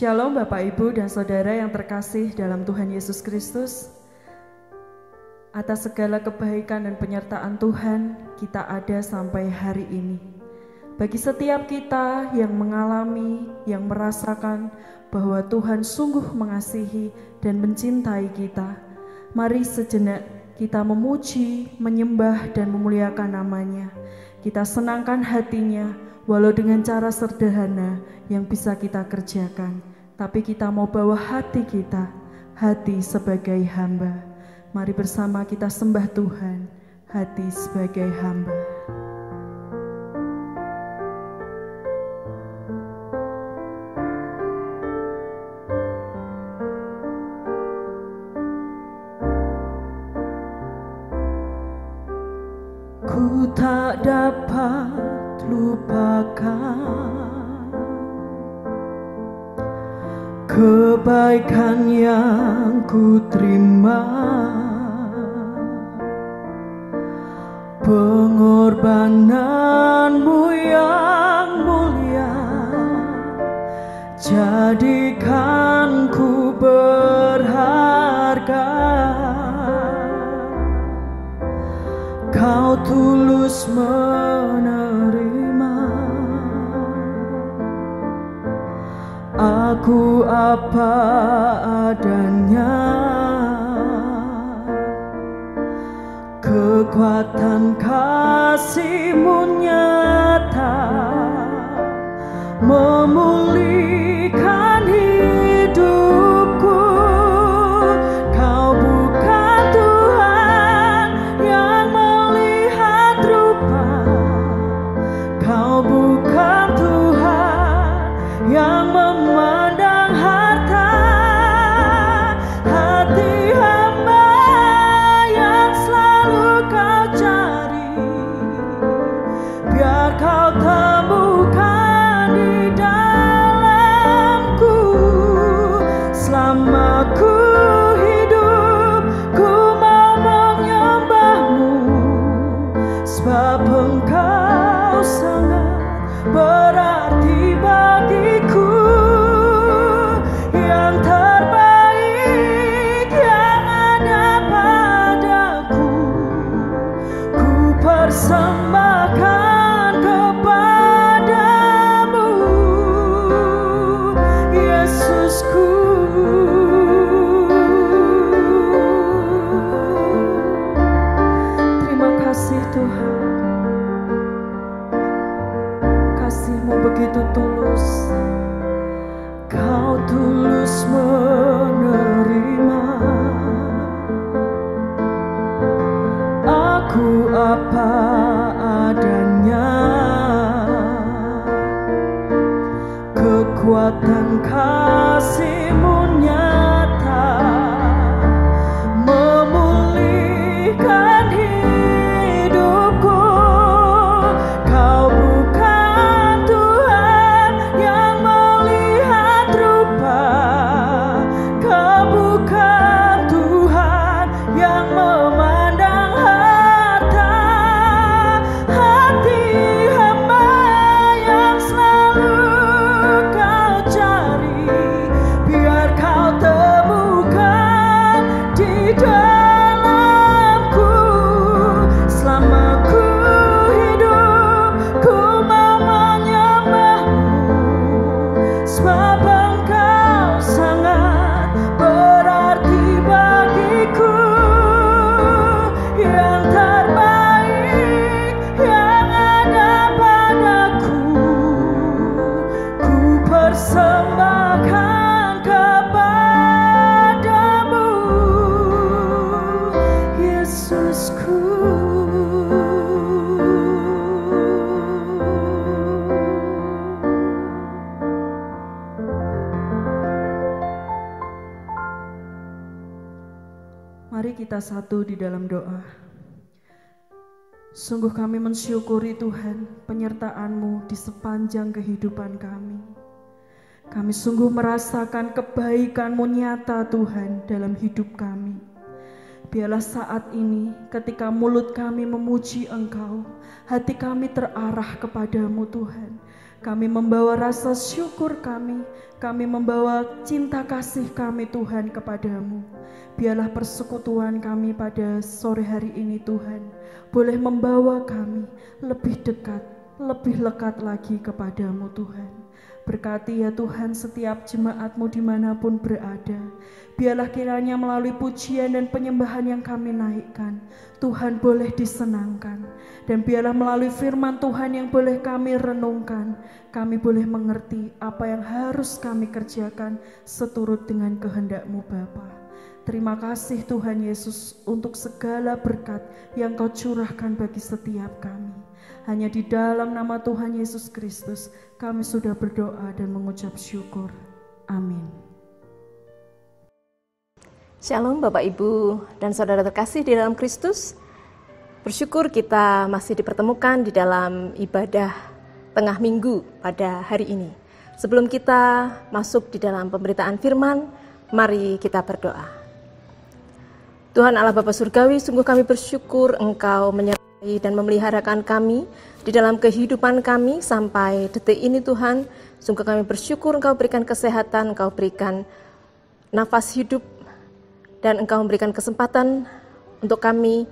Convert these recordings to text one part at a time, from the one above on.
Shalom Bapak Ibu dan Saudara yang terkasih dalam Tuhan Yesus Kristus. Atas segala kebaikan dan penyertaan Tuhan, kita ada sampai hari ini. Bagi setiap kita yang mengalami, yang merasakan bahwa Tuhan sungguh mengasihi dan mencintai kita, mari sejenak kita memuji, menyembah dan memuliakan namanya. Kita senangkan hatinya, walau dengan cara sederhana yang bisa kita kerjakan, tapi kita mau bawa hati kita, hati sebagai hamba. Mari bersama kita sembah Tuhan, hati sebagai hamba. Ku tak dapat lupakan kebaikan yang ku terima, pengorbananmu yang mulia, jadikan ku berharga. Kau tulus menerima aku apa adanya, kekuatan kasih-Mu nyata memulihkan hidupku. Kau bukan Tuhan yang melihat rupa, Kau bukan Tuhan yang memandang harta. Hati hamba yang selalu Kau cari, biar Kau temukan di dalamku. Selama ku hidup, ku mau menyembah-Mu, sebab Engkau sangat berarti bagiku. Yang terbaik yang ada padaku, ku persembahkan kepadamu, Yesusku. Terima kasih Tuhan, kasih-Mu begitu tulus. Kau tulus menerima aku apa adanya, kekuatan kasih-Mu nyata memulihkan hidupku. Kau bukan Tuhan yang melihat rupa, Kau bukan Tuhan yang memandang harta. Hati hamba yang selalu Kau cari, biar Kau temukan di dalamku. Selama ku hidup, ku mau menyembah-Mu, sebab Engkau sangat berarti bagiku. Yang terbaik yang ada padaku, ku persembahkan kepadamu, Yesusku. Mari kita satu di dalam doa. Sungguh kami mensyukuri Tuhan penyertaan-Mu di sepanjang kehidupan kami. Kami sungguh merasakan kebaikan-Mu nyata Tuhan dalam hidup kami. Biarlah saat ini ketika mulut kami memuji Engkau, hati kami terarah kepadamu Tuhan. Kami membawa rasa syukur kami membawa cinta kasih kami Tuhan kepadamu. Biarlah persekutuan kami pada sore hari ini Tuhan, boleh membawa kami lebih dekat, lebih lekat lagi kepadamu Tuhan. Berkati ya Tuhan setiap jemaat-Mu dimanapun berada. Biarlah kiranya melalui pujian dan penyembahan yang kami naikkan, Tuhan boleh disenangkan. Dan biarlah melalui firman Tuhan yang boleh kami renungkan, kami boleh mengerti apa yang harus kami kerjakan seturut dengan kehendak-Mu Bapa. Terima kasih Tuhan Yesus untuk segala berkat yang Kau curahkan bagi setiap kami. Hanya di dalam nama Tuhan Yesus Kristus kami sudah berdoa dan mengucap syukur. Amin. Shalom Bapak Ibu dan Saudara terkasih di dalam Kristus. Bersyukur kita masih dipertemukan di dalam ibadah tengah minggu pada hari ini. Sebelum kita masuk di dalam pemberitaan firman, mari kita berdoa. Tuhan Allah Bapa Surgawi, sungguh kami bersyukur Engkau menyertai dan memeliharakan kami di dalam kehidupan kami sampai detik ini Tuhan. Sungguh kami bersyukur Engkau berikan kesehatan, Engkau berikan nafas hidup, dan Engkau memberikan kesempatan untuk kami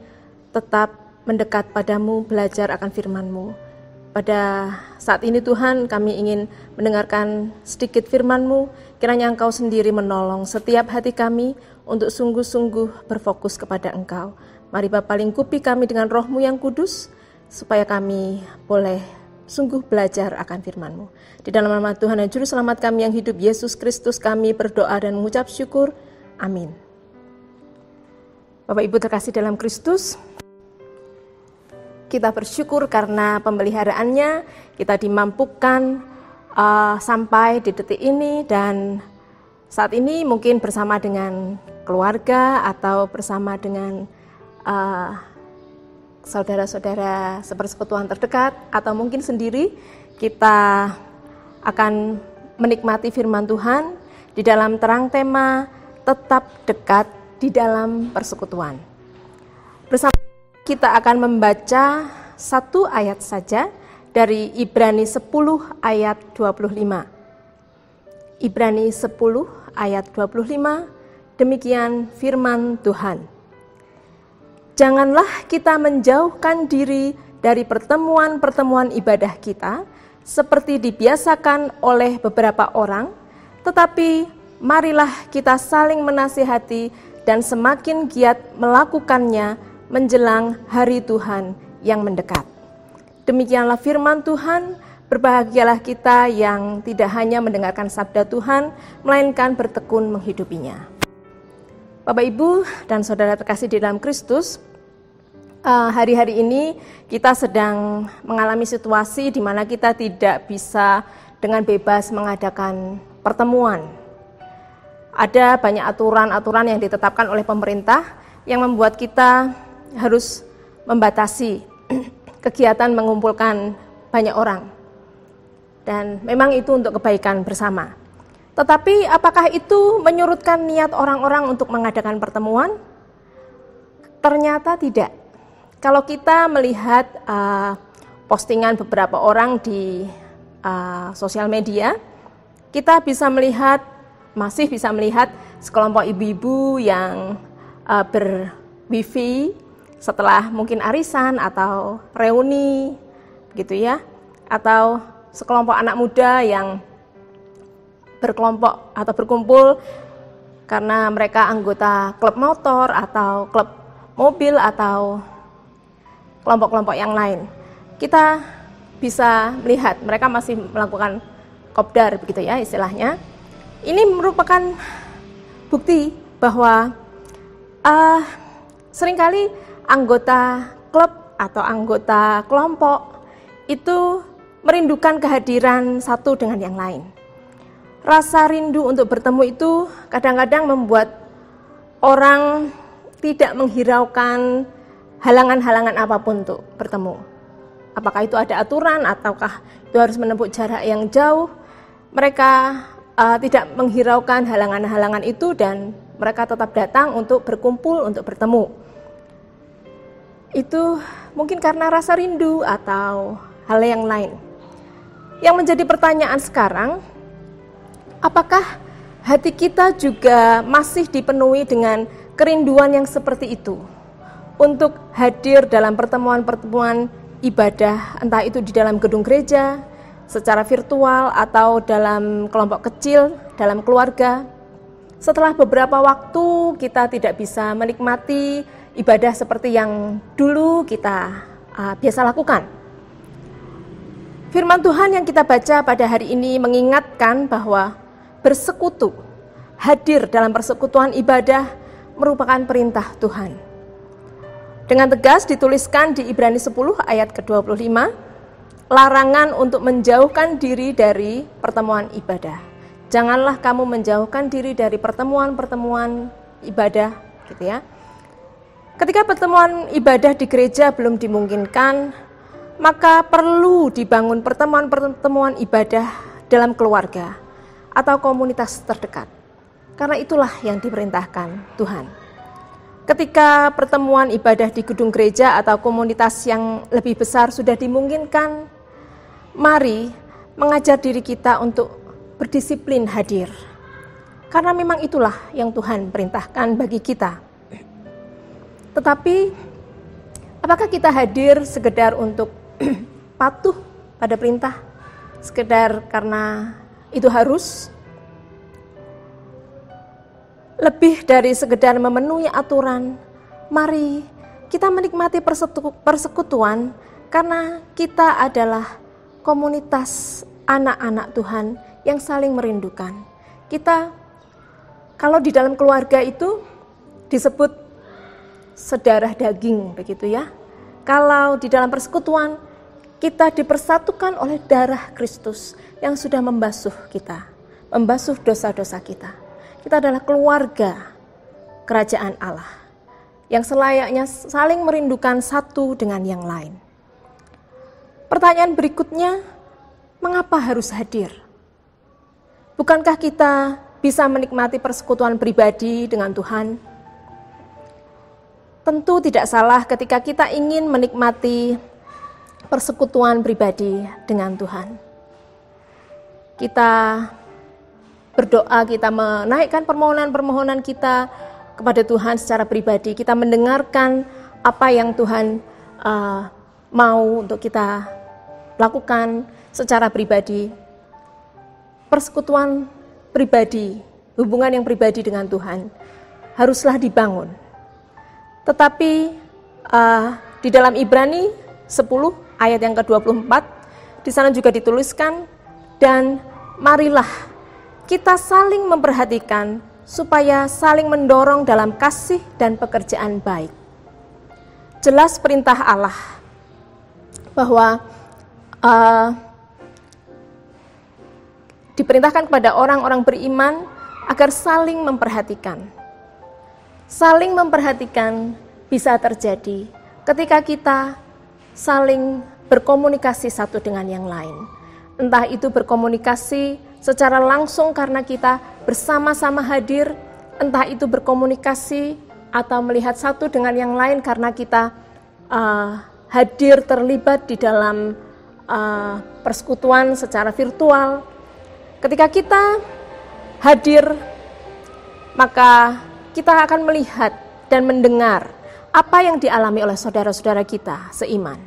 tetap mendekat padamu, belajar akan firman-Mu. Pada saat ini Tuhan, kami ingin mendengarkan sedikit firman-Mu, kiranya Engkau sendiri menolong setiap hati kami untuk sungguh-sungguh berfokus kepada Engkau. Mari Bapa lingkupi kami dengan Roh-Mu yang kudus, supaya kami boleh sungguh belajar akan firman-Mu. Di dalam nama Tuhan dan Juru Selamat kami yang hidup, Yesus Kristus, kami berdoa dan mengucap syukur. Amin. Bapak Ibu terkasih dalam Kristus, kita bersyukur karena pemeliharaannya kita dimampukan sampai di detik ini, dan saat ini mungkin bersama dengan keluarga atau bersama dengan saudara-saudara sepersekutuan terdekat, atau mungkin sendiri kita akan menikmati firman Tuhan di dalam terang tema tetap dekat di dalam persekutuan. Bersama kita akan membaca satu ayat saja dari Ibrani 10 ayat 25. Ibrani 10 ayat 25, demikian firman Tuhan. Janganlah kita menjauhkan diri dari pertemuan-pertemuan ibadah kita seperti dibiasakan oleh beberapa orang, tetapi marilah kita saling menasihati dan semakin giat melakukannya menjelang hari Tuhan yang mendekat. Demikianlah firman Tuhan, berbahagialah kita yang tidak hanya mendengarkan sabda Tuhan, melainkan bertekun menghidupinya. Bapak Ibu dan Saudara terkasih di dalam Kristus, hari-hari ini kita sedang mengalami situasi di mana kita tidak bisa dengan bebas mengadakan pertemuan. Ada banyak aturan-aturan yang ditetapkan oleh pemerintah yang membuat kita harus membatasi kegiatan mengumpulkan banyak orang. Dan memang itu untuk kebaikan bersama. Tetapi apakah itu menyurutkan niat orang-orang untuk mengadakan pertemuan? Ternyata tidak. Kalau kita melihat postingan beberapa orang di sosial media, kita masih bisa melihat sekelompok ibu-ibu yang ber-wifi setelah mungkin arisan atau reuni gitu ya, atau sekelompok anak muda yang berkelompok atau berkumpul karena mereka anggota klub motor atau klub mobil atau kelompok-kelompok yang lain. Kita bisa melihat mereka masih melakukan kopdar begitu ya istilahnya. Ini merupakan bukti bahwa seringkali anggota klub atau anggota kelompok itu merindukan kehadiran satu dengan yang lain. Rasa rindu untuk bertemu itu kadang-kadang membuat orang tidak menghiraukan halangan-halangan apapun untuk bertemu. Apakah itu ada aturan ataukah itu harus menempuh jarak yang jauh, mereka tidak menghiraukan halangan-halangan itu dan mereka tetap datang untuk berkumpul, untuk bertemu. Itu mungkin karena rasa rindu atau hal yang lain. Yang menjadi pertanyaan sekarang, apakah hati kita juga masih dipenuhi dengan kerinduan yang seperti itu untuk hadir dalam pertemuan-pertemuan ibadah, entah itu di dalam gedung gereja, secara virtual, atau dalam kelompok kecil, dalam keluarga. Setelah beberapa waktu kita tidak bisa menikmati ibadah seperti yang dulu kita biasa lakukan. Firman Tuhan yang kita baca pada hari ini mengingatkan bahwa bersekutu, hadir dalam persekutuan ibadah merupakan perintah Tuhan. Dengan tegas dituliskan di Ibrani 10 ayat ke-25, larangan untuk menjauhkan diri dari pertemuan ibadah. Janganlah kamu menjauhkan diri dari pertemuan-pertemuan ibadah, gitu ya. Ketika pertemuan ibadah di gereja belum dimungkinkan, maka perlu dibangun pertemuan-pertemuan ibadah dalam keluarga atau komunitas terdekat. Karena itulah yang diperintahkan Tuhan. Ketika pertemuan ibadah di gedung gereja atau komunitas yang lebih besar sudah dimungkinkan, mari mengajar diri kita untuk berdisiplin hadir. Karena memang itulah yang Tuhan perintahkan bagi kita. Tetapi, apakah kita hadir sekedar untuk patuh pada perintah? Sekedar karena itu harus? Lebih dari sekedar memenuhi aturan, mari kita menikmati persekutuan karena kita adalah komunitas anak-anak Tuhan yang saling merindukan. Kita, kalau di dalam keluarga itu disebut sedarah daging, begitu ya. Kalau di dalam persekutuan, kita dipersatukan oleh darah Kristus yang sudah membasuh kita, membasuh dosa-dosa kita. Kita adalah keluarga kerajaan Allah yang selayaknya saling merindukan satu dengan yang lain. Pertanyaan berikutnya, mengapa harus hadir? Bukankah kita bisa menikmati persekutuan pribadi dengan Tuhan? Tentu tidak salah ketika kita ingin menikmati persekutuan pribadi dengan Tuhan. Kita berdoa, kita menaikkan permohonan-permohonan kita kepada Tuhan secara pribadi. Kita mendengarkan apa yang Tuhan mau untuk kita lakukan secara pribadi. Persekutuan pribadi, hubungan yang pribadi dengan Tuhan haruslah dibangun. Tetapi di dalam Ibrani 10 ayat yang ke-24, di sana juga dituliskan, dan marilah kita saling memperhatikan supaya saling mendorong dalam kasih dan pekerjaan baik. Jelas perintah Allah bahwa diperintahkan kepada orang-orang beriman agar saling memperhatikan. Saling memperhatikan bisa terjadi ketika kita saling berkomunikasi satu dengan yang lain. Entah itu berkomunikasi secara langsung karena kita bersama-sama hadir, entah itu berkomunikasi atau melihat satu dengan yang lain karena kita hadir terlibat di dalam persekutuan secara virtual. Ketika kita hadir, maka kita akan melihat dan mendengar apa yang dialami oleh saudara-saudara kita seiman.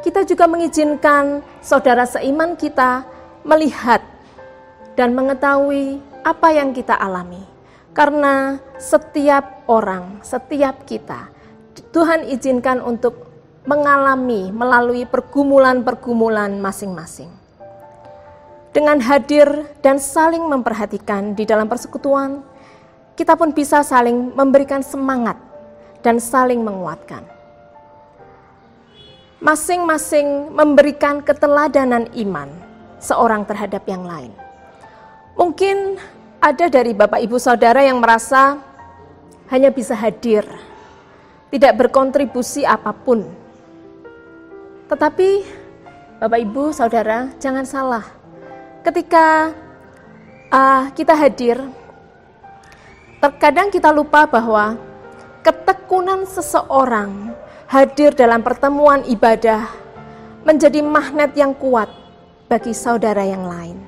Kita juga mengizinkan saudara seiman kita melihat dan mengetahui apa yang kita alami. Karena setiap orang, setiap kita, Tuhan izinkan untuk mengalami melalui pergumulan-pergumulan masing-masing. Dengan hadir dan saling memperhatikan di dalam persekutuan, kita pun bisa saling memberikan semangat dan saling menguatkan. Masing-masing memberikan keteladanan iman seorang terhadap yang lain. Mungkin ada dari Bapak Ibu Saudara yang merasa hanya bisa hadir, tidak berkontribusi apapun. Tetapi Bapak Ibu Saudara, jangan salah. Ketika kita hadir, terkadang kita lupa bahwa ketekunan seseorang hadir dalam pertemuan ibadah menjadi magnet yang kuat bagi saudara yang lain.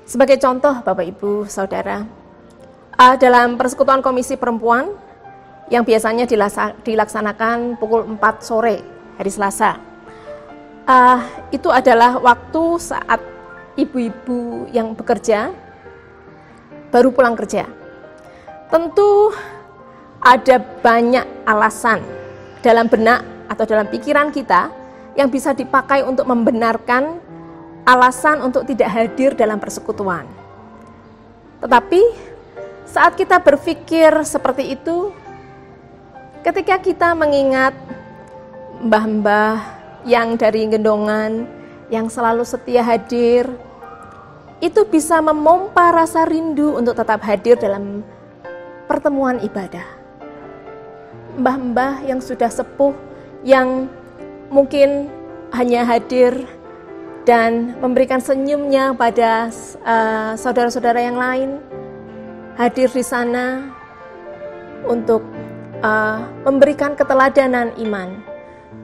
Sebagai contoh, Bapak Ibu, Saudara, dalam persekutuan Komisi Perempuan yang biasanya dilaksanakan pukul 4 sore hari Selasa, itu adalah waktu saat ibu-ibu yang bekerja baru pulang kerja. Tentu ada banyak alasan dalam benak atau dalam pikiran kita yang bisa dipakai untuk membenarkan alasan untuk tidak hadir dalam persekutuan. Tetapi saat kita berpikir seperti itu, ketika kita mengingat mbah-mbah yang dari gendongan, yang selalu setia hadir, itu bisa memompa rasa rindu untuk tetap hadir dalam pertemuan ibadah. Mbah-mbah yang sudah sepuh, yang mungkin hanya hadir dan memberikan senyumnya pada saudara-saudara yang lain, hadir di sana untuk memberikan keteladanan iman.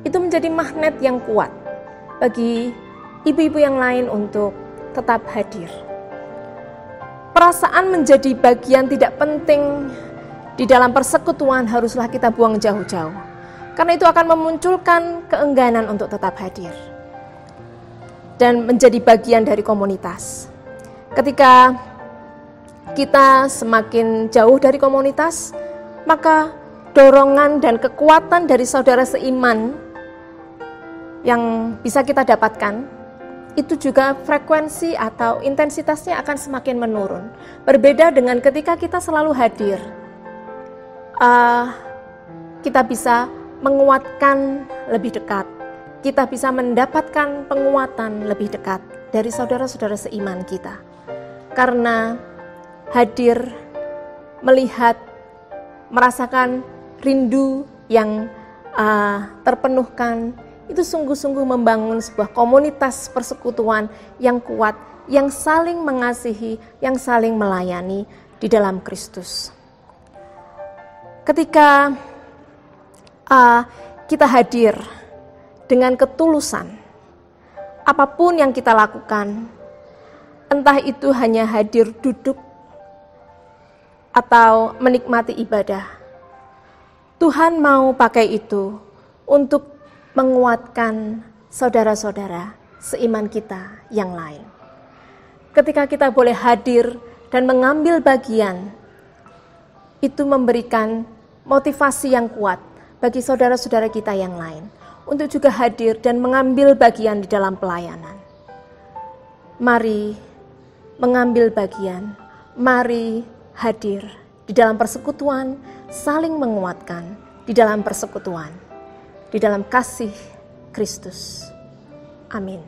Itu menjadi magnet yang kuat bagi ibu-ibu yang lain untuk tetap hadir. Perasaan menjadi bagian tidak penting di dalam persekutuan haruslah kita buang jauh-jauh, karena itu akan memunculkan keengganan untuk tetap hadir dan menjadi bagian dari komunitas. Ketika kita semakin jauh dari komunitas, maka dorongan dan kekuatan dari saudara seiman yang bisa kita dapatkan, itu juga frekuensi atau intensitasnya akan semakin menurun. Berbeda dengan ketika kita selalu hadir, kita bisa menguatkan lebih dekat, kita bisa mendapatkan penguatan lebih dekat dari saudara-saudara seiman kita. Karena hadir, melihat, merasakan rindu yang terpenuhkan, itu sungguh-sungguh membangun sebuah komunitas persekutuan yang kuat, yang saling mengasihi, yang saling melayani di dalam Kristus. Ketika kita hadir dengan ketulusan, apapun yang kita lakukan, entah itu hanya hadir duduk atau menikmati ibadah, Tuhan mau pakai itu untuk menguatkan saudara-saudara seiman kita yang lain. Ketika kita boleh hadir dan mengambil bagian, itu memberikan motivasi yang kuat bagi saudara-saudara kita yang lain untuk juga hadir dan mengambil bagian di dalam pelayanan. Mari mengambil bagian, mari hadir di dalam persekutuan, saling menguatkan di dalam persekutuan, di dalam kasih Kristus. Amin.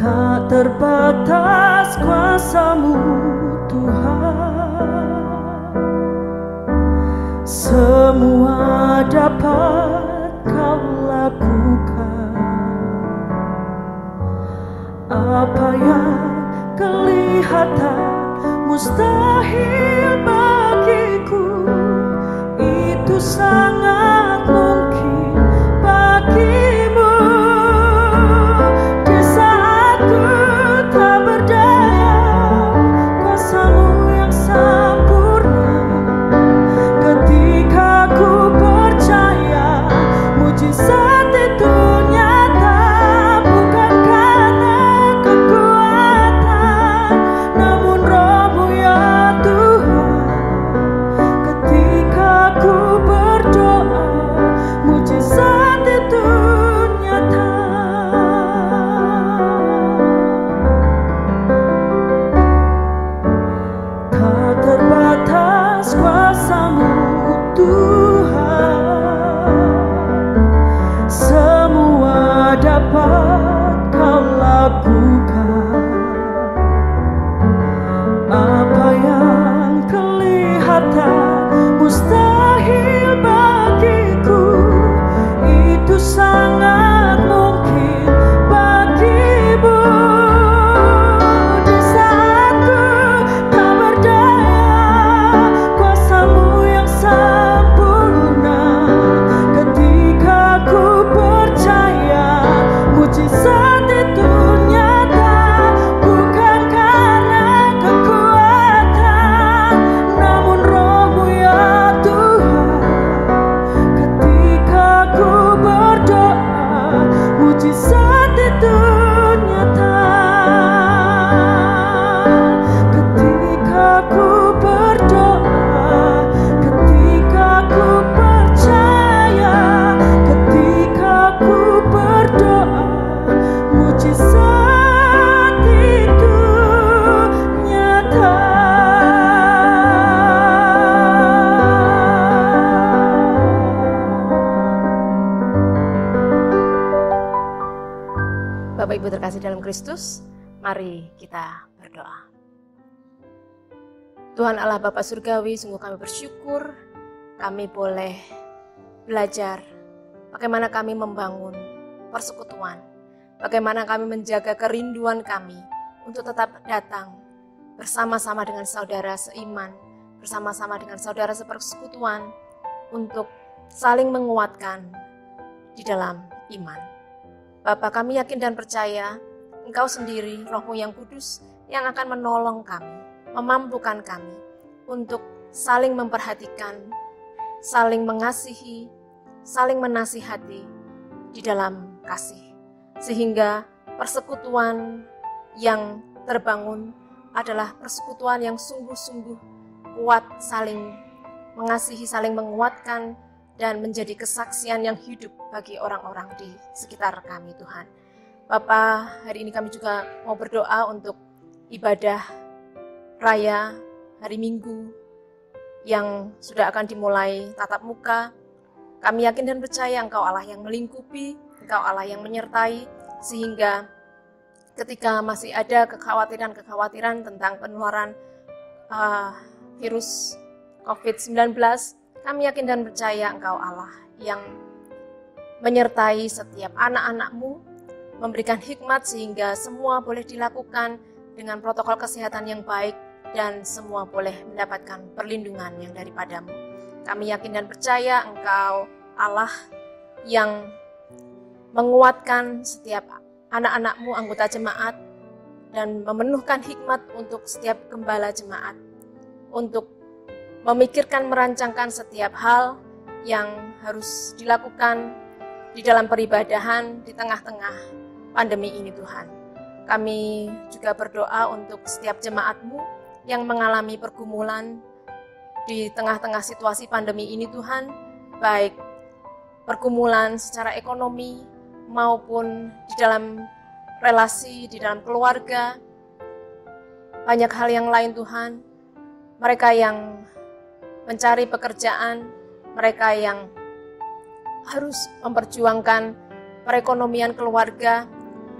Tak terbatas kuasa-Mu Tuhan, semua dapat Kau lakukan. Apa yang kelihatan mustahil bagiku, itu sangat mungkin bagimu. Di saat ku tak berdaya, kuasa-Mu yang sempurna. Ketika ku percaya mujizat itu nyata, bukan karena kekuatan, namun Roh-Mu ya Tuhan. Ketika ku berdoa, dalam Kristus, mari kita berdoa. Tuhan Allah Bapa Surgawi, sungguh kami bersyukur kami boleh belajar bagaimana kami membangun persekutuan, bagaimana kami menjaga kerinduan kami untuk tetap datang bersama-sama dengan saudara seiman, bersama-sama dengan saudara sepersekutuan untuk saling menguatkan di dalam iman. Bapa, kami yakin dan percaya Engkau sendiri, Roh-Mu yang kudus, yang akan menolong kami, memampukan kami untuk saling memperhatikan, saling mengasihi, saling menasihati di dalam kasih. Sehingga persekutuan yang terbangun adalah persekutuan yang sungguh-sungguh kuat, saling mengasihi, saling menguatkan, dan menjadi kesaksian yang hidup bagi orang-orang di sekitar kami, Tuhan. Bapa, hari ini kami juga mau berdoa untuk ibadah raya hari Minggu yang sudah akan dimulai tatap muka. Kami yakin dan percaya Engkau Allah yang melingkupi, Engkau Allah yang menyertai, sehingga ketika masih ada kekhawatiran tentang penularan virus COVID-19, kami yakin dan percaya Engkau Allah yang menyertai setiap anak-anak-Mu, memberikan hikmat sehingga semua boleh dilakukan dengan protokol kesehatan yang baik dan semua boleh mendapatkan perlindungan yang daripada-Mu. Kami yakin dan percaya Engkau Allah yang menguatkan setiap anak-anak-Mu, anggota jemaat, dan memenuhkan hikmat untuk setiap gembala jemaat, untuk memikirkan, merancangkan setiap hal yang harus dilakukan di dalam peribadahan di tengah-tengah pandemi ini, Tuhan. Kami juga berdoa untuk setiap jemaat-Mu yang mengalami pergumulan di tengah-tengah situasi pandemi ini, Tuhan, baik pergumulan secara ekonomi maupun di dalam relasi, di dalam keluarga, banyak hal yang lain, Tuhan. Mereka yang mencari pekerjaan, mereka yang harus memperjuangkan perekonomian keluarga.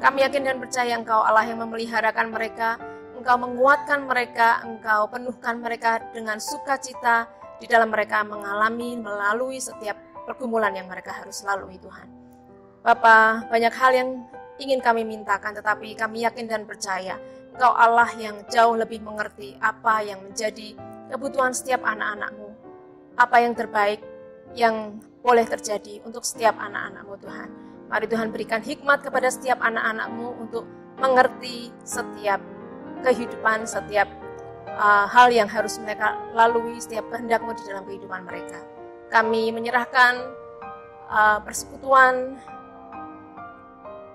Kami yakin dan percaya Engkau Allah yang memeliharakan mereka, Engkau menguatkan mereka, Engkau penuhkan mereka dengan sukacita di dalam mereka melalui setiap pergumulan yang mereka harus lalui, Tuhan. Bapa, banyak hal yang ingin kami mintakan, tetapi kami yakin dan percaya Engkau Allah yang jauh lebih mengerti apa yang menjadi kebutuhan setiap anak-anak-Mu, apa yang terbaik yang boleh terjadi untuk setiap anak-anak-Mu, Tuhan. Mari Tuhan berikan hikmat kepada setiap anak-anak-Mu untuk mengerti setiap kehidupan, setiap hal yang harus mereka lalui, setiap kehendak-Mu di dalam kehidupan mereka. Kami menyerahkan persekutuan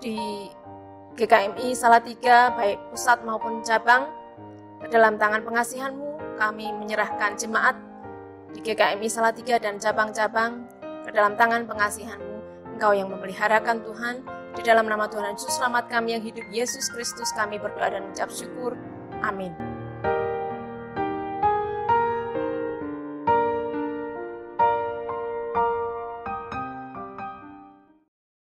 di GKMI Salatiga, baik pusat maupun cabang, ke dalam tangan pengasihan-Mu. Kami menyerahkan jemaat di GKMI Salatiga dan cabang-cabang ke dalam tangan pengasihan-Mu. Engkau yang memeliharakan, Tuhan. Di dalam nama Tuhan Yesus Selamat kami yang hidup, Yesus Kristus, kami berdoa dan mengucap syukur. Amin.